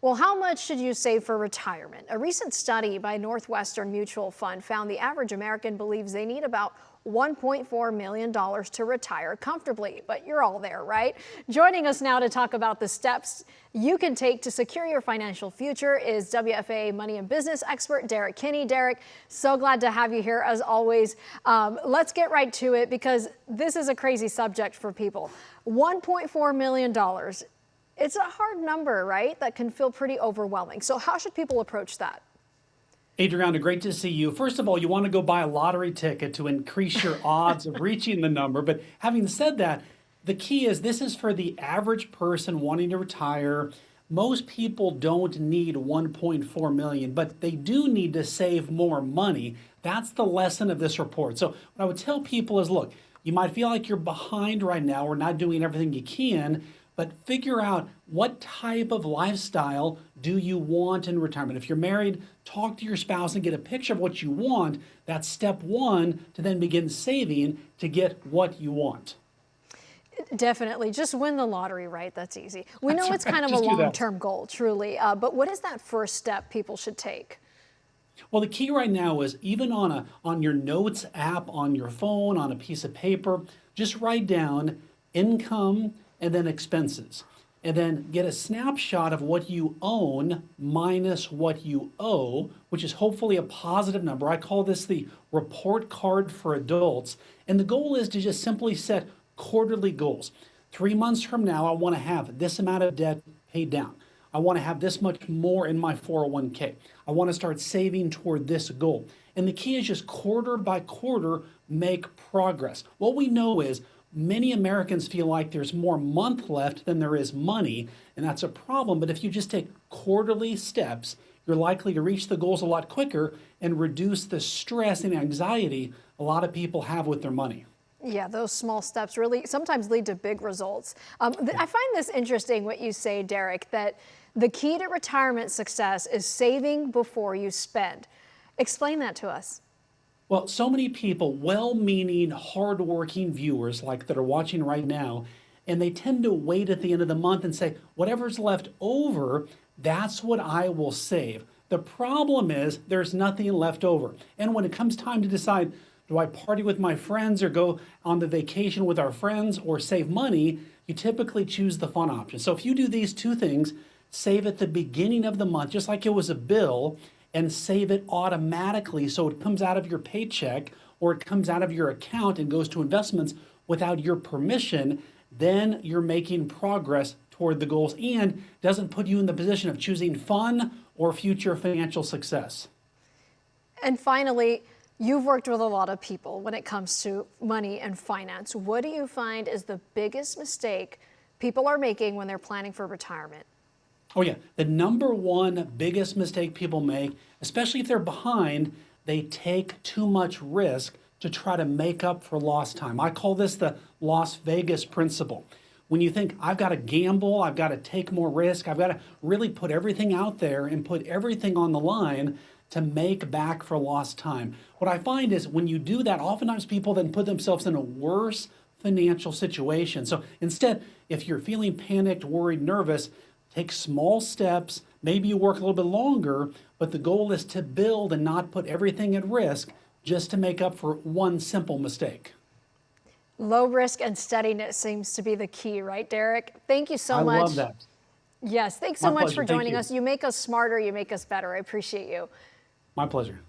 Well, how much should you save for retirement? A recent study by Northwestern Mutual Fund found the average American believes they need about $1.4 million to retire comfortably. But you're all there, right? Joining us now to talk about the steps you can take to secure your financial future is WFA money and business expert Derrick Kinney. Derrick, so glad to have you here as always. Let's get right to it because this is a crazy subject for people. $1.4 million. It's a hard number, right? That can feel pretty overwhelming. So how should people approach that? Adriana, great to see you. First of all, you want to go buy a lottery ticket to increase your odds of reaching the number. But having said that, the key is this is for the average person wanting to retire. Most people don't need 1.4 million, but they do need to save more money. That's the lesson of this report. So what I would tell people is, look, you might feel like you're behind right now or not doing everything you can, but figure out what type of lifestyle do you want in retirement. If you're married, talk to your spouse and get a picture of what you want. That's step one to then begin saving to get what you want. Definitely. Just win the lottery, right? That's easy. We know it's kind of a Just do that. long-term goal, truly. But what is that first step people should take? Well, the key right now is even on your notes app, on your phone, on a piece of paper, just write down income and then expenses. And then get a snapshot of what you own minus what you owe, which is hopefully a positive number. I call this the report card for adults. And the goal is to just simply set quarterly goals. 3 months from now, I want to have this amount of debt paid down. I want to have this much more in my 401k. I want to start saving toward this goal. And the key is just quarter by quarter, make progress. What we know is many Americans feel like there's more month left than there is money, and that's a problem. But if you just take quarterly steps, you're likely to reach the goals a lot quicker and reduce the stress and anxiety a lot of people have with their money. Yeah, those small steps really sometimes lead to big results. I find this interesting what you say, Derrick, that the key to retirement success is saving before you spend. Explain that to us. Well, so many people, well-meaning, hardworking viewers like that are watching right now, and they tend to wait at the end of the month and say, whatever's left over, that's what I will save. The problem is there's nothing left over. And when it comes time to decide, do I party with my friends or go on the vacation with our friends or save money, you typically choose the fun option. So if you do these two things, save at the beginning of the month, just like it was a bill, and save it automatically so it comes out of your paycheck or it comes out of your account and goes to investments without your permission, then you're making progress toward the goals and doesn't put you in the position of choosing fun or future financial success. And finally, you've worked with a lot of people when it comes to money and finance. What do you find is the biggest mistake people are making when they're planning for retirement? Oh yeah, the number one biggest mistake people make, especially if they're behind, they take too much risk to try to make up for lost time. I call this the Las Vegas principle. When you think, I've got to gamble, I've got to take more risk, I've got to really put everything out there and put everything on the line to make back for lost time. What I find is when you do that, oftentimes people then put themselves in a worse financial situation. So instead, if you're feeling panicked, worried, nervous, take small steps. Maybe you work a little bit longer, but the goal is to build and not put everything at risk just to make up for one simple mistake. Low risk and steadiness seems to be the key, right, Derrick? Thank you so much. I love that. Yes, thanks so My much pleasure. for Thank joining you. us. You make us smarter, you make us better. I appreciate you. My pleasure.